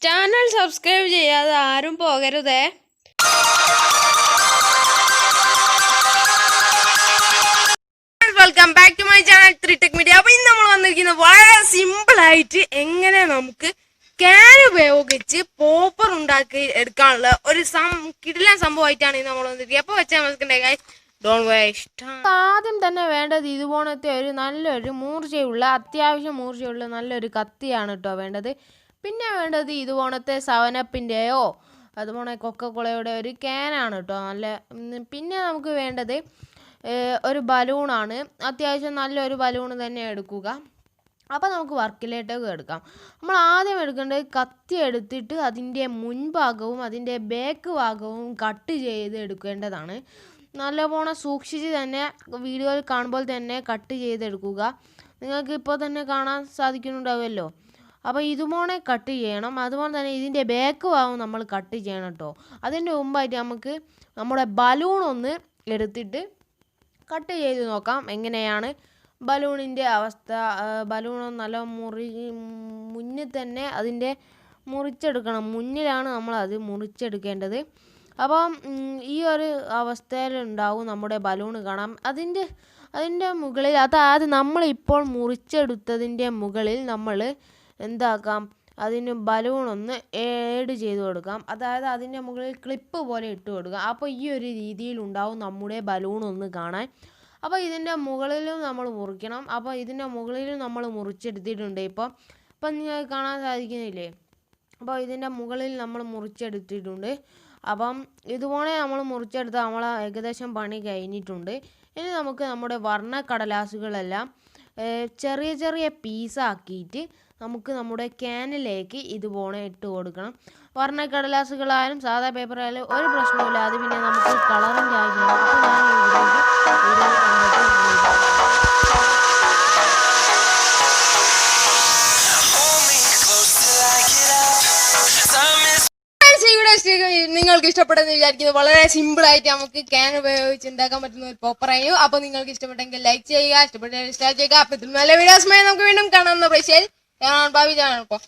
Channel subscribe ചെയ്യാതെ ആരും പോകരുതേ. Welcome back to my channel Tritech media. അപ്പോൾ ഇന്ന് നമ്മൾ വന്നിരിക്കുന്നത് വളരെ സിമ്പിളായിട്ട് എങ്ങനെ നമുക്ക് ക്യാൻ ഉപയോഗിച്ച് പോപ്പർ ഉണ്ടാക്കി എടുക്കാനുള്ള ഒരു കിടിലൻ സംഭവമായിട്ടാണ് ഇന്ന് നമ്മൾ വന്നിരിക്കുന്നത്. അപ്പോൾ വെച്ചാൽ നമുക്ക് ആദ്യം തന്നെ വേണ്ടത് ഇതുപോലത്തെ ഒരു നല്ലൊരു അത്യാവശ്യം മൂർച്ചയുള്ള നല്ലൊരു കത്തിയാണ് കേട്ടോ വേണ്ടത്. പിന്നെ വേണ്ടത് ഇതുപോലത്തെ 7-അപ്പിൻ്റെയോ അതുപോലെ കൊക്കക്കോളയുടെ ഒരു ക്യാനാണ് കേട്ടോ പിന്നെ നമുക്ക് വേണ്ടത് ഒരു ബലൂണാണ്. അത്യാവശ്യം നല്ലൊരു ബലൂൺ തന്നെ എടുക്കുക. അപ്പോൾ നമുക്ക് വർക്കിലേട്ടൊക്കെ എടുക്കാം. നമ്മൾ ആദ്യം എടുക്കേണ്ടത് കത്തി എടുത്തിട്ട് അതിൻ്റെ മുൻഭാഗവും അതിൻ്റെ ബാക്ക് ഭാഗവും കട്ട് ചെയ്ത് എടുക്കേണ്ടതാണ്. നല്ലപോലെ സൂക്ഷിച്ച് തന്നെ വീഡിയോയിൽ കാണുമ്പോൾ തന്നെ കട്ട് ചെയ്തെടുക്കുക. നിങ്ങൾക്ക് ഇപ്പോൾ തന്നെ കാണാൻ സാധിക്കുന്നുണ്ടാവുമല്ലോ. അപ്പോൾ ഇതുപോലെ കട്ട് ചെയ്യണം. അതുപോലെ തന്നെ ഇതിൻ്റെ ബാക്ക് ഭാഗം നമ്മൾ കട്ട് ചെയ്യണം കേട്ടോ. അതിൻ്റെ മുമ്പായിട്ട് നമുക്ക് നമ്മുടെ ബലൂൺ ഒന്ന് എടുത്തിട്ട് കട്ട് ചെയ്ത് നോക്കാം എങ്ങനെയാണ് ബലൂണിൻ്റെ അവസ്ഥ. ബലൂൺ നല്ല മുന്നിൽ തന്നെ അതിൻ്റെ മുറിച്ചെടുക്കണം. മുന്നിലാണ് നമ്മളത് മുറിച്ചെടുക്കേണ്ടത്. അപ്പം ഈ ഒരു അവസ്ഥയിലുണ്ടാവും നമ്മുടെ ബലൂൺ കാണാം. അതിൻ്റെ മുകളിൽ അതായത് നമ്മളിപ്പോൾ മുറിച്ചെടുത്തതിൻ്റെ മുകളിൽ നമ്മൾ എന്താക്കാം, അതിന് ബലൂൺ ഒന്ന് ഏഡ് ചെയ്ത് കൊടുക്കാം. അതായത് അതിൻ്റെ മുകളിൽ ക്ലിപ്പ് പോലെ ഇട്ട് കൊടുക്കുക. അപ്പോൾ ഈ ഒരു രീതിയിലുണ്ടാവും നമ്മുടെ ബലൂൺ ഒന്ന് കാണാൻ. അപ്പോൾ ഇതിൻ്റെ മുകളിലും നമ്മൾ മുറിക്കണം. അപ്പോൾ ഇതിൻ്റെ മുകളിലും നമ്മൾ മുറിച്ചെടുത്തിട്ടുണ്ട്. ഇപ്പം നിങ്ങൾക്ക് കാണാൻ സാധിക്കുന്നില്ലേ? അപ്പോൾ ഇതിൻ്റെ മുകളിൽ നമ്മൾ മുറിച്ചെടുത്തിട്ടുണ്ട്. അപ്പം ഇതുപോലെ നമ്മൾ മുറിച്ചെടുത്ത് നമ്മൾ ഏകദേശം പണി കഴിഞ്ഞിട്ടുണ്ട്. ഇനി നമുക്ക് നമ്മുടെ വർണ്ണക്കടലാസുകളെല്ലാം ചെറിയ ചെറിയ പീസാക്കിയിട്ട് നമുക്ക് നമ്മുടെ ക്യാനിലേക്ക് ഇതുപോലെ ഇട്ട് കൊടുക്കണം. വർണ്ണക്കടലാസുകളായാലും സാധാ പേപ്പറായാലും ഒരു പ്രശ്നമില്ല. അത് പിന്നെ നമുക്ക് കളറിൻ്റെ ആവശ്യമാണ്. അപ്പോൾ നിങ്ങൾക്ക് ഇഷ്ടപ്പെട്ടെന്ന് വിചാരിക്കുന്നത് വളരെ സിമ്പിൾ ആയിട്ട് നമുക്ക് ക്യാൻ ഉപയോഗിച്ച് ഉണ്ടാക്കാൻ പറ്റുന്ന ഒരു പോപ്പറായിരുന്നു. അപ്പോൾ നിങ്ങൾക്ക് ഇഷ്ടപ്പെട്ടെങ്കിൽ ലൈക്ക് ചെയ്യുക, ഇഷ്ടപ്പെട്ടെങ്കിൽ ഷെയർ ചെയ്യുക. അപ്പോൾ ഇതിൽ നല്ല വീഡിയോസുമായി നമുക്ക് വീണ്ടും കാണാവുന്ന പ്രശ്നം ഭാവി ചാനൽ ഇപ്പോൾ